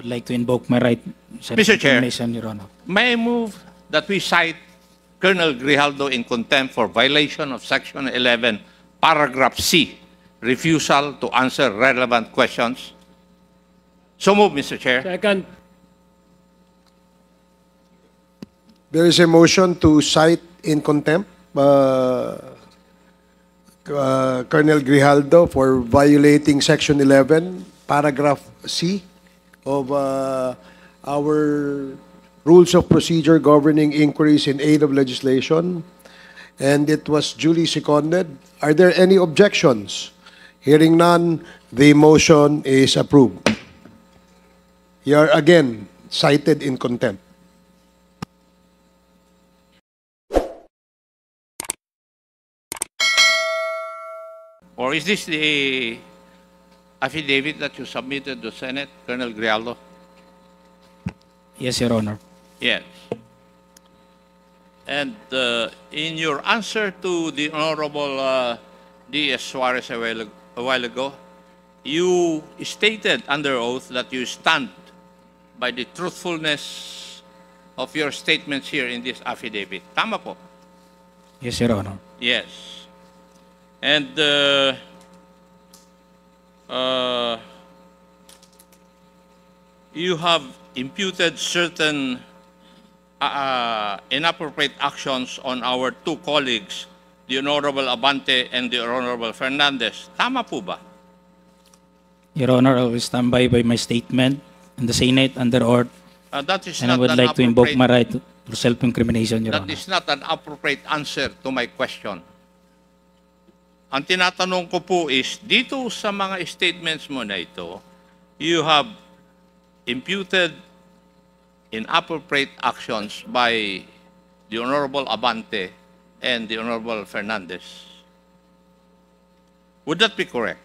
would like to invoke my right Mr. Chair. self-incrimination, Your Honor. May I move that we cite Colonel Grijaldo in contempt for violation of Section 11, Paragraph C, refusal to answer relevant questions? So move, Mr. Chair. Second. There is a motion to cite in contempt Colonel Grijaldo for violating Section 11, Paragraph C of our Rules of Procedure governing inquiries in aid of legislation, and it was duly seconded. Are there any objections? Hearing none, the motion is approved. You are again cited in contempt. Or is this the affidavit that you submitted to Senate, Colonel Grijaldo? Yes, Your Honor. Yes. And in your answer to the Honorable D.S. Suarez a while ago, you stated under oath that you stand by the truthfulness of your statements here in this affidavit. Tama po? Yes, Your Honor. Yes. And you have imputed certain inappropriate actions on our two colleagues, the Honorable Abante and the Honorable Fernandez. Tama po ba? Your Honor, I will stand by my statement in the Senate under oath, That is and I not would an like to invoke appropriate- my right to self-incrimination, Your That Honor. is not an appropriate answer to my question. Ang tinatanong ko po is, dito sa mga statements mo na ito, you have imputed inappropriate actions by the Honorable Abante and the Honorable Fernandez. Would that be correct?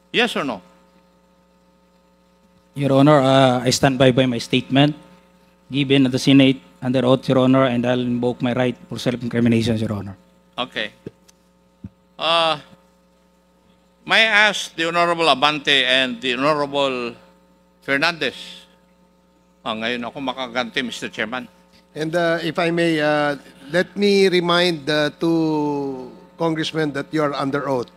Yes or no? Your Honor, I stand by my statement given at the Senate under oath, Your Honor, and I'll invoke my right for self-incrimination, Your Honor. Okay. May I ask the Honorable Abante and the Honorable Fernandez? Ngayon ako makaganti, Mr. Chairman. And if I may, let me remind the two congressmen that you are under oath.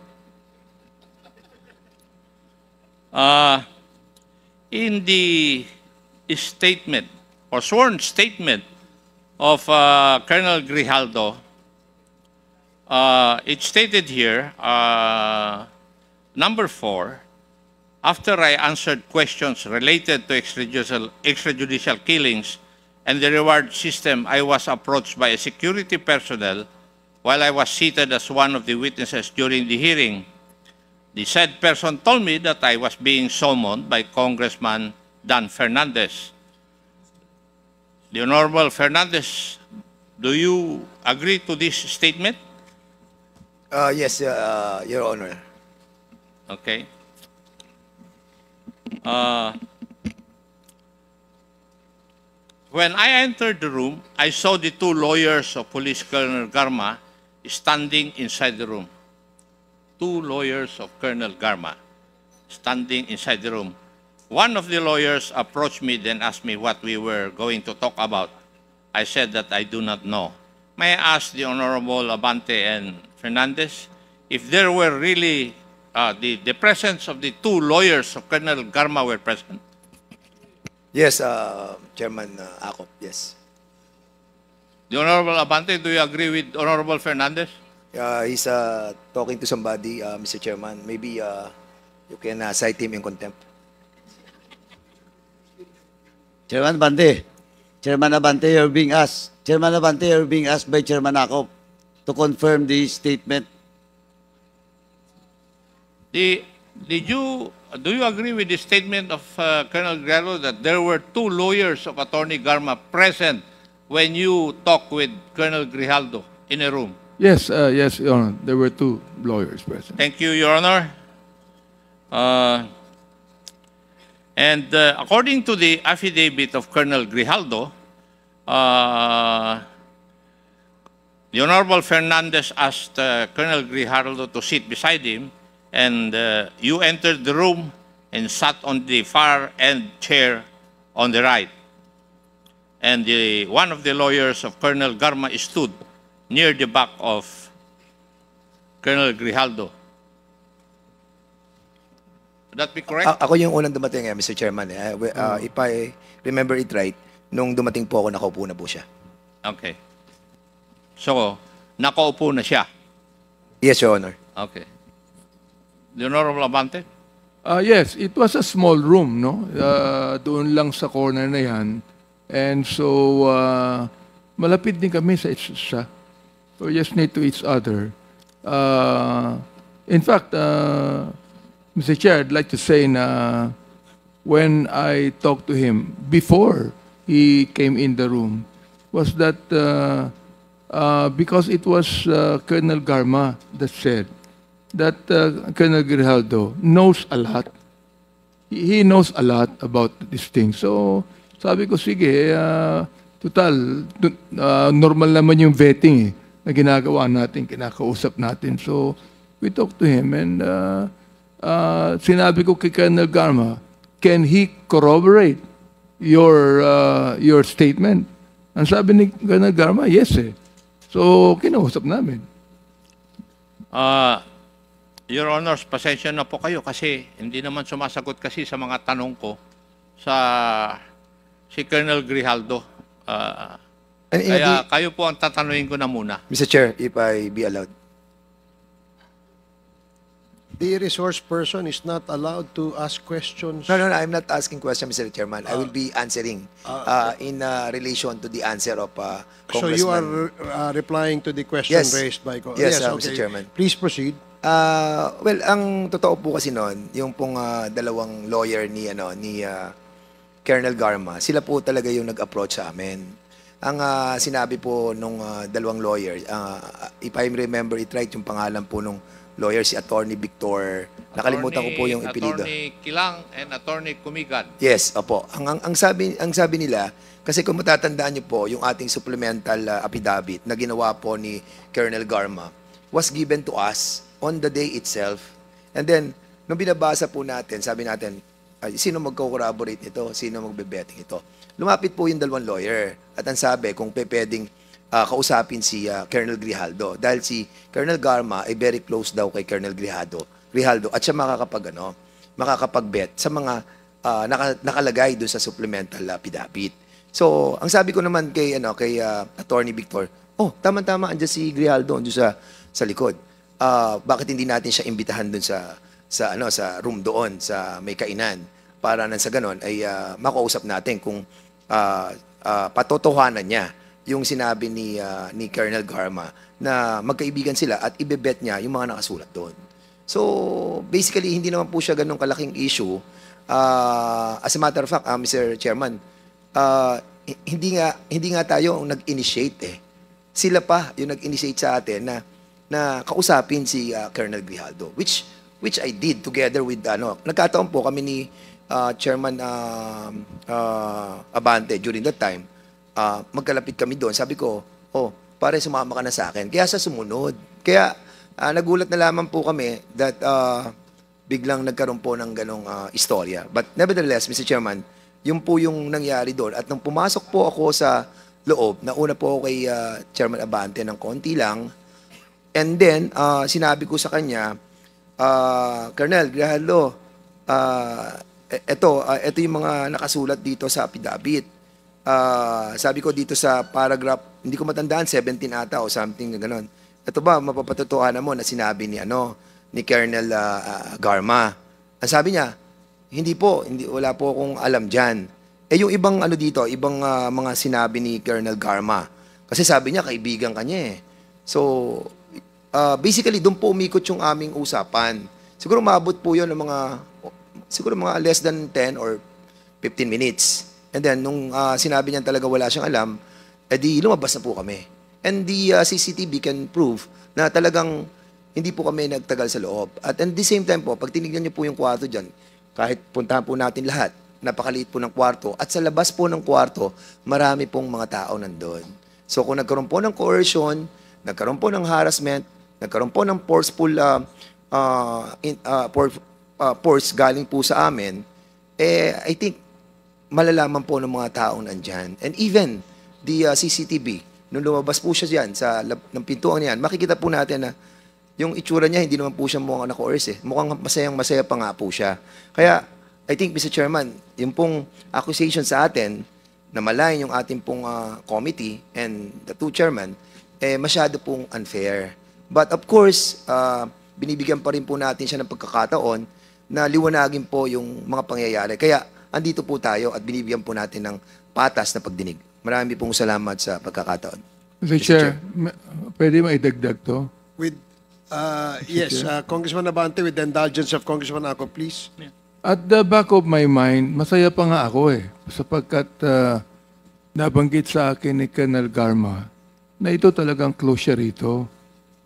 In the statement or sworn statement of Colonel Grijaldo, it stated here, number 4, after I answered questions related to extrajudicial killings and the reward system, I was approached by a security personnel while I was seated as one of the witnesses during the hearing. The said person told me that I was being summoned by Congressman Dan Fernandez. The Honorable Fernandez, do you agree to this statement? Yes, Your Honor. Okay. When I entered the room, I saw the two lawyers of Police Colonel Garma standing inside the room. Two lawyers of Colonel Garma standing inside the room. One of the lawyers approached me, then asked me what we were going to talk about. I said that I do not know. May I ask the Honorable Abante and Fernandez if there were really the presence of the two lawyers of Colonel Garma were present? Yes, Chairman Acop, yes. The Honorable Abante, do you agree with Honorable Fernandez? He's talking to somebody, Mr. Chairman. Maybe you can cite him in contempt. Chairman Abante, Chairman Abante, you're being asked. Chairman Abante, you're being asked by Chairman Acop to confirm the statement. Do you agree with the statement of Colonel Guerrero that there were two lawyers of Attorney Garma present when you talked with Colonel Grijaldo in a room? Yes, yes, Your Honor. There were two lawyers present. Thank you, Your Honor. According to the affidavit of Colonel Grijaldo, the Honorable Fernandez asked Colonel Grijaldo to sit beside him, and you entered the room and sat on the far end chair on the right. And one of the lawyers of Colonel Garma stood near the back of Colonel Grijaldo. Would that be correct? Ako yung unang dumating, Mr. Chairman. If I remember it right, nung dumating po ako, nakaupo na po siya. Okay. So, nakaupo na siya. Yes, Your Honor. Okay. The Honorable Abante? Yes, it was a small room, no? Doon lang sa corner na yan. And so, malapit din kami sa isa. So, just need to each other. In fact, Mr. Chair, I'd like to say na when I talked to him before he came in the room, was that because it was Colonel Garma that said that Colonel Grijaldo knows a lot. He knows a lot about this thing. So, sabi ko, sige, total, normal naman yung vetting na ginagawa natin, kinakausap natin. So, we talked to him and sinabi ko kay Colonel Garma, can he corroborate your statement? Ang sabi ni Colonel Garma, yes eh. So, kinausap namin. Your Honors, pasensya na po kayo kasi hindi naman sumasagot kasi sa mga tanong ko sa si Colonel Grijaldo. Kaya kayo po ang tatanungin ko na muna. Mr. Chair, if I be allowed. The resource person is not allowed to ask questions. No, I'm not asking question, Mr. Chairman. I will be answering in relation to the answer of So Congressman. you are replying to the question Yes. raised by... Yes, Mr. Chairman. Please proceed. Well, ang totoo po kasi noon, yung pong dalawang lawyer ni Colonel Garma, sila po talaga yung nag-approach sa amin. Ang sinabi po nung dalawang lawyer, if I remember it right, yung pangalan po nung lawyer si Attorney Victor. Nakalimutan ko po yung ipilido. Attorney Kilang and Attorney Kumigan. Yes, opo. Ang sabi nila, kasi kung matatandaan niyo po, yung ating supplemental affidavit na ginawa po ni Colonel Garma was given to us on the day itself. And then, nung binabasa po natin, sabi natin, sino magko-corroborate nito? Sino magbe-betting ito? Lumapit po yung dalawang lawyer. At ang sabi, kung pwedeng kausapin si Colonel Grijaldo. Dahil si Colonel Garma ay very close daw kay Colonel Grijaldo. At siya makakapag-bet sa mga nakalagay doon sa supplemental affidavit. So, ang sabi ko naman kay Attorney Victor, tama-tama, andyan si Grijaldo, andyan sa likod. Bakit hindi natin siya imbitahan doon sa room doon, sa may kainan, para nang sa ganon ay makausap natin kung patotohanan niya yung sinabi ni Colonel Garma na magkaibigan sila at ibebet niya yung mga nakasulat doon. So, basically, hindi naman po siya ganun kalaking issue. As a matter of fact, Mr. Chairman, hindi nga tayo ang nag-initiate eh. Sila pa yung nag-initiate sa atin na kausapin si Colonel Grijaldo, which I did together with nagkataon po kami ni Chairman Abante during that time. Magkalapit kami doon. Sabi ko, pare, sumama ka na sa akin. Kaya sa sumunod. Kaya nagulat na lamang po kami that biglang nagkaroon po ng ganong istorya. But nevertheless, Mr. Chairman, yun po yung nangyari doon. At nung pumasok po ako sa loob, nauna po ako kay Chairman Abante ng konti lang. And then, sinabi ko sa kanya, Colonel Grijaldo, ito yung mga nakasulat dito sa affidavit. Sabi ko dito sa paragraph, hindi ko matandaan, 17 ata o something na gano'n. Ito ba, mapapatotohanan mo na sinabi ni Colonel Garma? Ang sabi niya, wala po akong alam dyan. Yung ibang ibang mga sinabi ni Colonel Garma. Kasi sabi niya, kaibigan kanya eh. So, basically, doon po umikot yung aming usapan. Siguro maabot po yun ng mga less than 10 or 15 minutes. And then, nung sinabi niya talaga wala siyang alam, edi lumabas na po kami. And the CCTV can prove na talagang hindi po kami nagtagal sa loob. At the same time po, pag tinignan niyo po yung kwarto dyan, kahit puntahan po natin lahat, napakaliit po ng kwarto. At sa labas po ng kwarto, marami pong mga tao nandun. So kung nagkaroon po ng coercion, nagkaroon po ng harassment, nagkaroon po ng forceful reports galing po sa amin, I think malalaman po ng mga taong nandyan. And even the CCTV, nung lumabas po siya dyan sa ng pintuan niyan, makikita po natin na yung itsura niya, hindi naman po siya mukhang naka-coerce. Mukhang masayang-masaya pa nga po siya. Kaya, I think, Mr. Chairman, yung pong accusation sa atin, na malayan yung ating pong committee and the two chairman, masyado pong unfair. But of course, binibigyan pa rin po natin siya ng pagkakataon na liwanagin po yung mga pangyayari. Kaya, andito po tayo at binibigyan po natin ng patas na pagdinig. Marami pong salamat sa pagkakataon. Mr. Chair, pwede maidagdag to? With, yes, Congressman Abante, with the indulgence of Congressman Ako, please. At the back of my mind, masaya pa nga ako sapagkat nabanggit sa akin ni Colonel Garma na ito talagang close siya rito,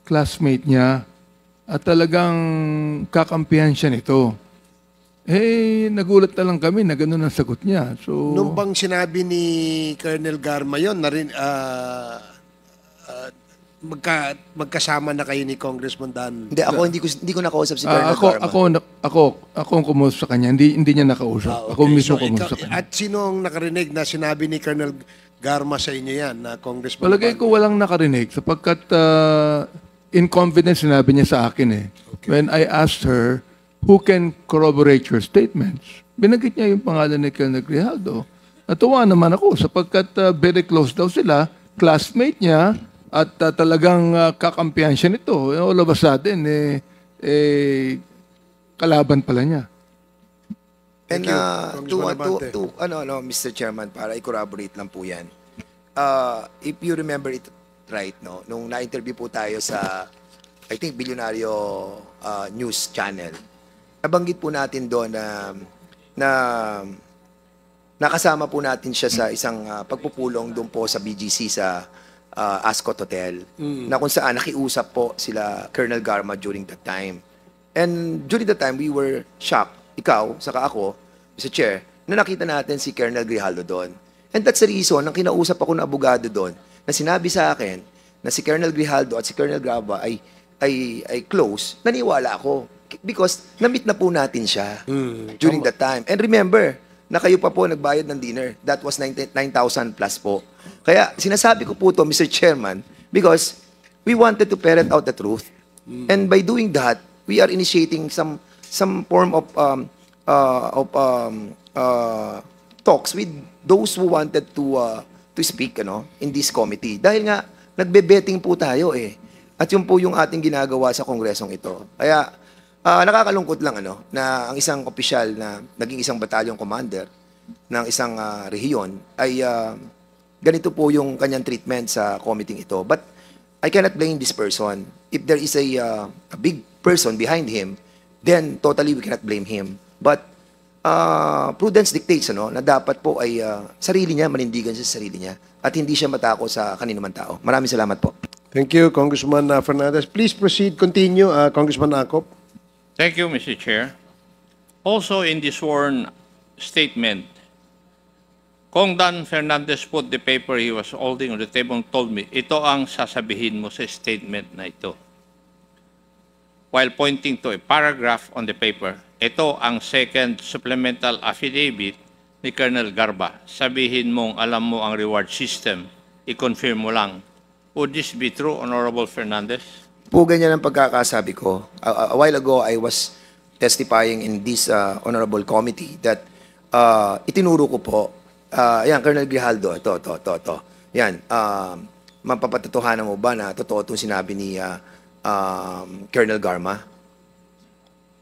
classmate niya, at talagang kakampihan siya nito. Nagulat na lang kami na gano'n ang sagot niya. So, Nung bang sinabi ni Colonel Garma yun, magkasama na kayo ni Congressman Dan? Hindi, ako hindi ko nakausap si Colonel Garma. ako ang kumusta sa kanya, hindi niya nakausap. Ako mismo kumusta sa kanya. At sino ang nakarinig na sinabi ni Colonel Garma sa inyo yan, na Congressman? Palagay ko walang nakarinig sapagkat in confidence sinabi niya sa akin When I asked her, who can corroborate your statements? Binanggit niya yung pangalan ni Colonel Grijaldo. Natuwa naman ako sapagkat very close daw sila, classmate niya, at talagang kakampihan siya nito. All of a sudden, kalaban pala niya. And Congressman Abante. Mr. Chairman, para i-corroborate lang po yan. If you remember it right, no, nung na-interview po tayo sa, I think, Bilyonaryo News Channel, nabanggit po natin doon na nakasama po natin siya sa isang pagpupulong doon po sa BGC sa Ascot Hotel, na kung saan nakiusap po sila Colonel Garma during that time. And during that time, we were shocked, ikaw, saka ako, Mr. Chair, na nakita natin si Colonel Grijaldo doon. And that's the reason, nang kinausap ako ng abogado doon, na sinabi sa akin na si Colonel Grijaldo at si Colonel Garma ay close, naniwala ako. Because na-meet na po natin siya during that time. And remember, na kayo pa po nagbayad ng dinner. That was 9,000 plus po. Kaya sinasabi ko po to, Mr. Chairman, because we wanted to ferret out the truth. And by doing that, we are initiating some form of talks with those who wanted to speak in this committee. Dahil nga, nagbe-betting po tayo At yun po yung ating ginagawa sa kongresong ito. Kaya, nakakalungkot lang na ang isang opisyal na naging isang battalion commander ng isang rehiyon ay ganito po yung kanyang treatment sa committee ito. But I cannot blame this person. If there is a big person behind him, then totally we cannot blame him. But prudence dictates na dapat po ay sarili niya, manindigan siya sa sarili niya at hindi siya matako sa kaninuman tao. Maraming salamat po. Thank you, Congressman Fernandez. Please proceed, continue, Congressman Akop. Thank you, Mr. Chair. Also in the sworn statement, Kong Dan Fernandez put the paper he was holding on the table and told me, ito ang sasabihin mo sa statement na ito. While pointing to a paragraph on the paper, ito ang second supplemental affidavit ni Colonel Garba. Sabihin mong alam mo ang reward system, i-confirm mo lang. Would this be true, Honorable Fernandez? Po ganyan ang pagkakasabi ko. A while ago, I was testifying in this honorable committee that itinuro ko po, yan, Colonel Grijaldo, ito. Yan, mapapatotohanan mo ba na totoo itong sinabi ni Colonel Garma?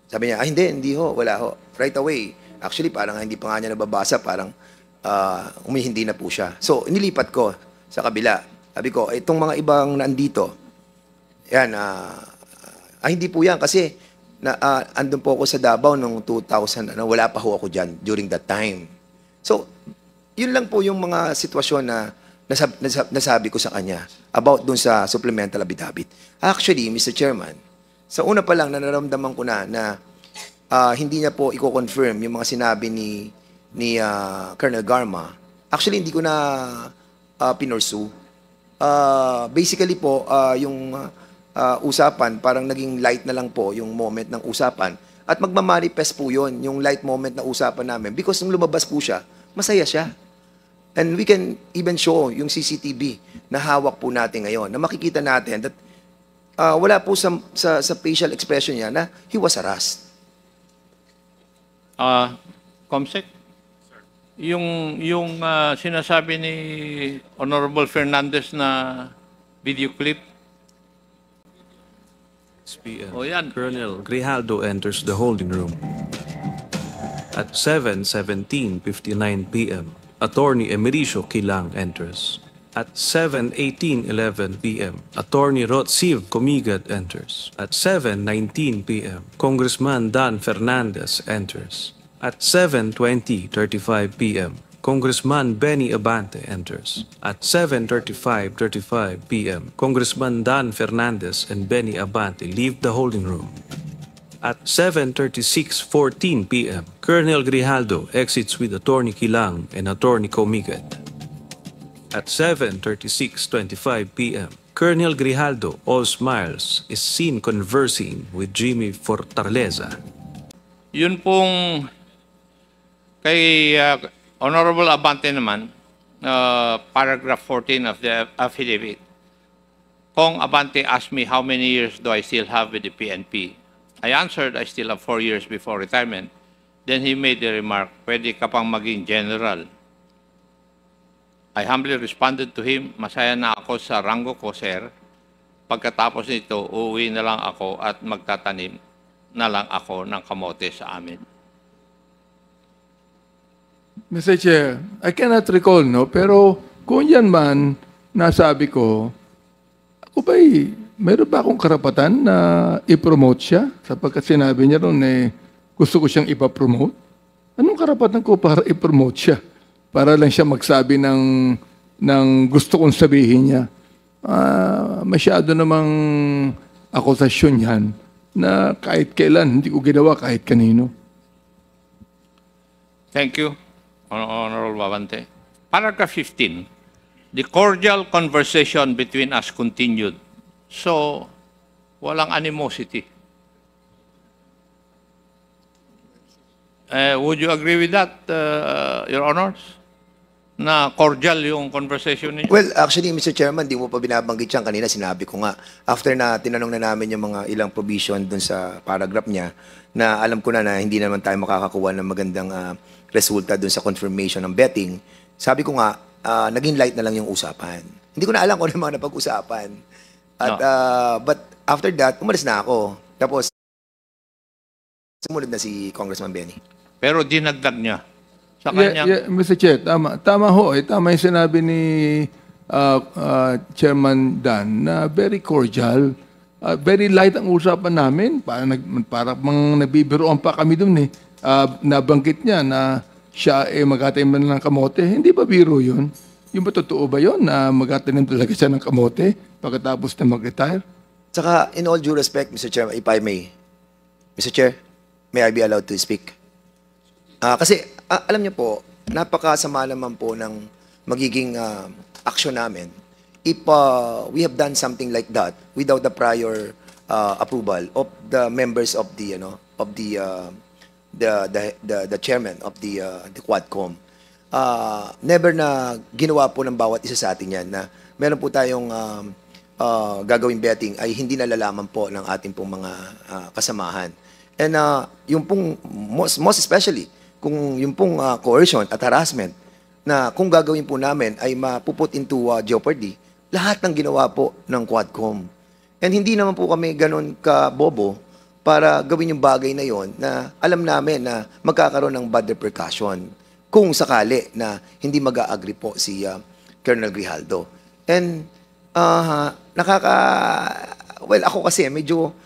Sabi niya, hindi ho, wala ho. Right away. Actually, parang hindi pa nga niya nababasa, parang umihindi na po siya. So, inilipat ko sa kabila. Sabi ko, itong mga ibang nandito, yan, hindi po yan kasi andun po ako sa Davao noong 2000, wala pa ho ako dyan during that time. So, yun lang po yung mga sitwasyon na nasabi ko sa kanya about dun sa supplemental affidavit. Actually, Mr. Chairman, sa una pa lang nararamdaman ko na hindi niya po i-confirm yung mga sinabi ni Colonel Garma. Actually, hindi ko na pinursu. Basically po, yung usapan, parang naging light na lang po yung moment ng usapan. At magmamanifest po yun, yung light moment na usapan namin. Because nung lumabas po siya, masaya siya. And we can even show yung CCTV na hawak po natin ngayon, na makikita natin that wala po sa facial expression niya na he was harassed. Comsec, yung sinasabi ni Honorable Fernandez na video clip, PM. o yan, Colonel Grijaldo enters the holding room. At 7:17:59 p.m., Attorney Emericio Kilang enters. At 7:18:11 p.m., Attorney Rotsiv Comigat enters. At 7:19 p.m., Congressman Dan Fernandez enters. At 7:20:35 p.m., Congressman Benny Abante enters. At 7:35:35 p.m., Congressman Dan Fernandez and Benny Abante leave the holding room. At 7:36:14 p.m., Colonel Grijaldo exits with Attorney Kilang and Attorney Comigat. At 7:36:25 p.m., Colonel Grijaldo, all smiles, is seen conversing with Jimmy Fortaleza. yun pong kay Honorable Abante naman, paragraph 14 of the affidavit. Kong Abante asked me how many years do I still have with the PNP. I answered I still have 4 years before retirement. Then he made the remark, pwede ka pang maging general. I humbly responded to him, masaya na ako sa rango ko, sir. Pagkatapos nito, uuwi na lang ako at magtatanim na lang ako ng kamote sa amin. Mr. Chair, I cannot recall, no? Pero kung yan man, nasabi ko, ako ba'y, meron ba akong karapatan na i-promote siya? Sapagkat sinabi niya ron, gusto ko siyang ipapromote. Anong karapatan ko para i-promote siya? Para lang siya magsabi ng gusto kong sabihin niya. Masyado namang akusasyon yan na kahit kailan, hindi ko ginawa kahit kanino. Thank you, Honorable Abante. Paragraph 15. The cordial conversation between us continued. So, walang animosity. Would you agree with that, Your Honors? Na cordial yung conversation niyo? Well, actually, Mr. Chairman, di mo pa binabanggit yan. Kanina sinabi ko nga, after na tinanong na namin yung mga ilang provision dun sa paragraph niya, na alam ko na hindi naman tayo makakakuha ng magandang resulta dun sa confirmation ng betting, sabi ko nga, naging light na lang yung usapan. Hindi ko na alam kung ano mga napag-usapan. At, but after that, umalis na ako. Tapos, sumunod na si Congressman Benny. Pero dinagdag niya. Sa kanyang... Mr. Chair, tama. Tama ho. Tama yung sinabi ni Chairman Dan na very cordial. Very light ang usapan namin. Para nabibiroan pa kami dun eh. Nabanggit niya na siya magtatanim na ng kamote. Hindi ba biro yun? Yung ba totoo ba yun na magtatanim talaga siya ng kamote pagkatapos na mag-retire? Saka, in all due respect, Mr. Chairman, if I may, Mr. Chair, may I be allowed to speak? Kasi, alam niyo po, napakasama naman po ng magiging action namin if we have done something like that without the prior approval of the members of the the chairman of the Quadcom. Never na ginawa po ng bawat isa sa atin yan na meron po tayong gagawing betting ay hindi nalalaman po ng ating pong mga kasamahan. And yung pong, most especially, kung yung pong coercion at harassment na kung gagawin po namin ay mapuput into jeopardy, lahat ng ginawa po ng Quadcom. And hindi naman po kami ganun ka-bobo para gawin yung bagay na yon na alam namin na magkakaroon ng bad repercussion kung sakali na hindi mag-a-agree po si Colonel Grijaldo. And well, ako kasi medyo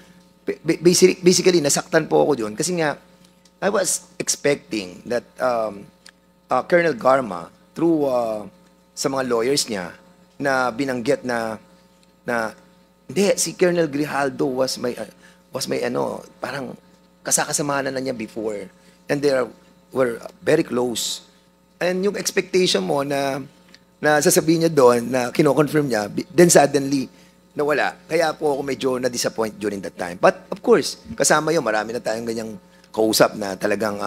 basically nasaktan po ako doon kasi nga I was expecting that Colonel Garma through sa mga lawyers niya na binanggit na hindi, si Colonel Grijaldo was my parang kasakasamahan na niya before and they were very close. And yung expectation mo na sasabihin niya doon na kino-confirm niya, then suddenly nawala. Kaya po ako medyo na-disappoint during that time. But of course, kasama yun, marami na tayong ganyang kausap na talagang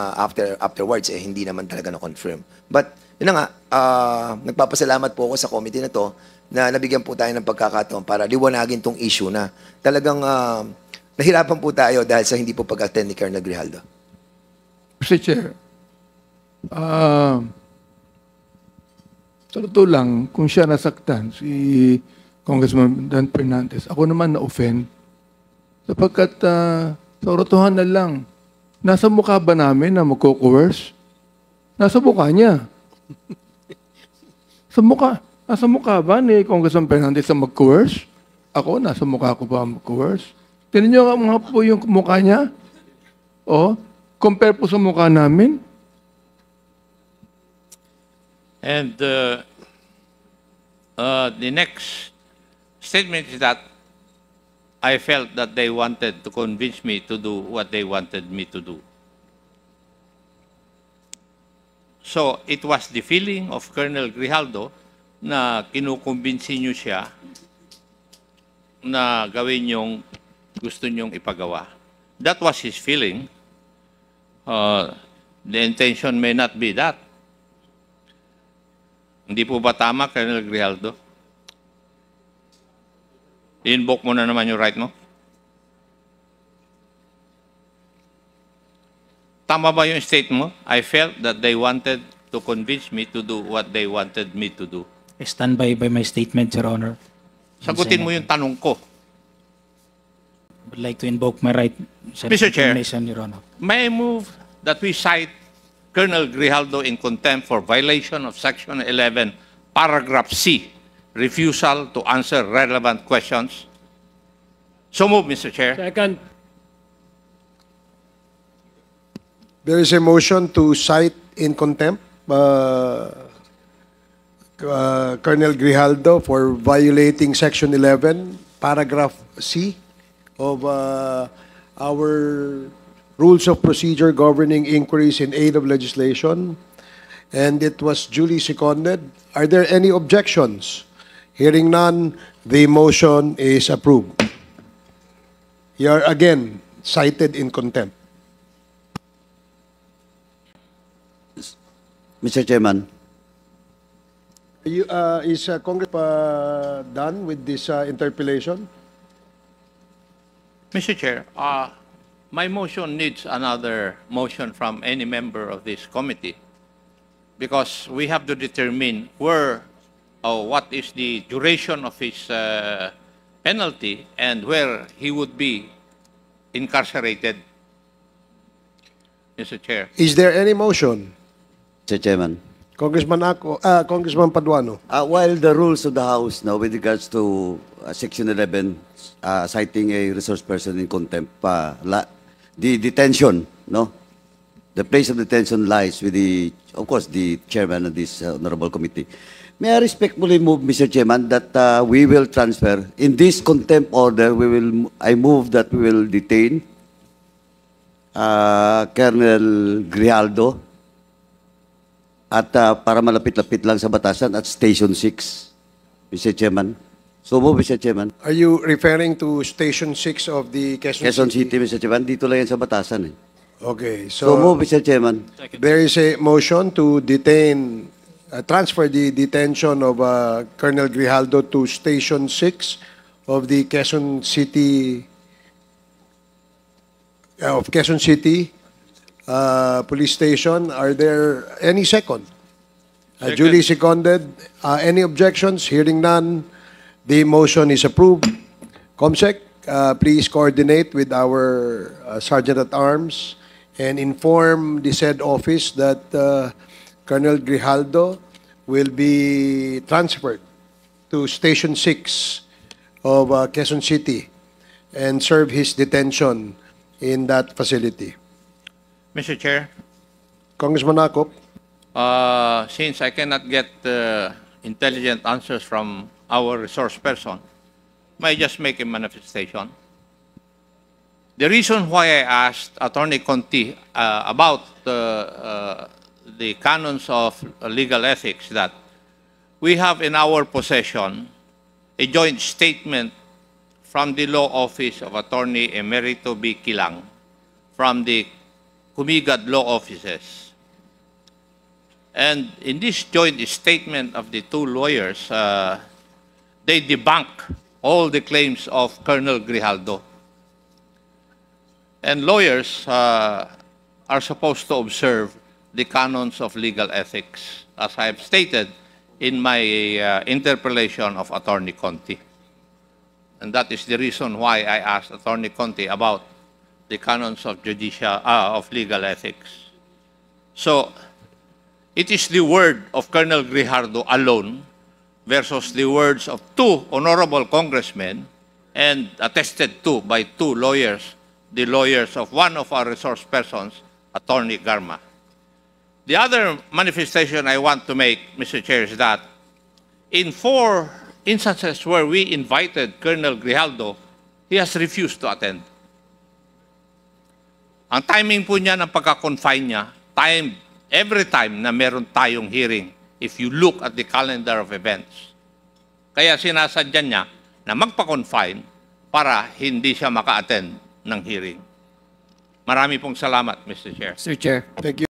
afterwards hindi naman talaga na-confirm. But yun na nga, nagpapasalamat po ako sa committee na to na nabigyan po tayo ng pagkakataon para liwanagin tong issue na talagang nahirapan po tayo dahil sa hindi po pag-attend ni Colonel Grijaldo. Mr. Chair, sa totoo lang, kung siya nasaktan, si Congressman Dan Fernandez, ako naman na-offend. Sapagkat sa katotohanan lang, nasa mukha ba namin na magko-coerce? Nasa mukha niya. Nasa mukha ba ni Congressman Fernandez na mag-coerce? Ako, nasa mukha ko ba mag-coerce? Tignan niyo nga po yung mukha niya. O, compare po sa mukha namin. And the next statement is that I felt that they wanted to convince me to do what they wanted me to do. So it was the feeling of Colonel Grijaldo na kinukumbinsi niyo siya na gawin yung gusto niyong ipagawa. That was his feeling. The intention may not be that. Hindi po ba tama, Colonel Grijaldo? I-invoke mo na naman yung right mo. Tama ba yung state mo? I felt that they wanted to convince me to do what they wanted me to do. I stand by my statement, Your Honor. Sagutin mo yung tanong ko. I would like to invoke my right Mr. Chair. Your Honor. May I move that we cite Colonel Grijaldo in contempt for violation of Section 11, Paragraph C, refusal to answer relevant questions? So move, Mr. Chair. Second. There is a motion to cite in contempt Colonel Grijaldo for violating Section 11, Paragraph C of our Rules of Procedure Governing Inquiries in Aid of Legislation, and it was duly seconded. Are there any objections? Hearing none, the motion is approved. You are again cited in contempt. Mr. Chairman, Is Congress done with this interpellation? Mr. Chair, my motion needs another motion from any member of this committee because we have to determine where or what is the duration of his penalty and where he would be incarcerated. Mr. Chair. Is there any motion? Mr. Chairman, Congressman Paduano. while the rules of the House now with regards to Section 11, citing a resource person in contempt, the detention, no? The place of detention lies with the, of course, the chairman of this honorable committee. May I respectfully move, Mr. Chairman, that we will transfer, in this contempt order, I move that we will detain Colonel Grijaldo at para malapit-lapit lang sa batasan at Station 6, Mr. Chairman. So move, Mr. Chairman. Are you referring to Station 6 of the Quezon City, Mr. Chairman. Dito lang yan sa batasan. Okay, So move, Mr. Chairman. there is a motion to detain, transfer the detention of Colonel Grijaldo to Station 6 of the Quezon City, Police Station. Are there any second? Second. Duly seconded. Any objections? Hearing none, the motion is approved. Comsec, please coordinate with our Sergeant-at-Arms and inform the said office that Colonel Grijaldo will be transferred to Station 6 of Quezon City and serve his detention in that facility. Mr. Chair, Congressman Akop, since I cannot get intelligent answers from our resource person, may I just make a manifestation? The reason why I asked Attorney Conti about the canons of legal ethics that we have in our possession a joint statement from the law office of Attorney Emerito B. Kilang from the Humigad Law Offices. And in this joint statement of the two lawyers, they debunk all the claims of Colonel Grijaldo. And lawyers are supposed to observe the canons of legal ethics, as I have stated in my interpellation of Attorney Conti. And that is the reason why I asked Attorney Conti about the canons of legal ethics. So, it is the word of Colonel Grijaldo alone versus the words of two honorable congressmen and attested to by two lawyers, the lawyers of one of our resource persons, Attorney Garma. The other manifestation I want to make, Mr. Chair, is that in 4 instances where we invited Colonel Grijaldo, he has refused to attend. Ang timing po niya ng pagka-confine niya, every time na meron tayong hearing, if you look at the calendar of events. Kaya sinasadyan niya na magpa-confine para hindi siya maka-attend ng hearing. Marami pong salamat, Mr. Chair. Sir Chair. Thank you.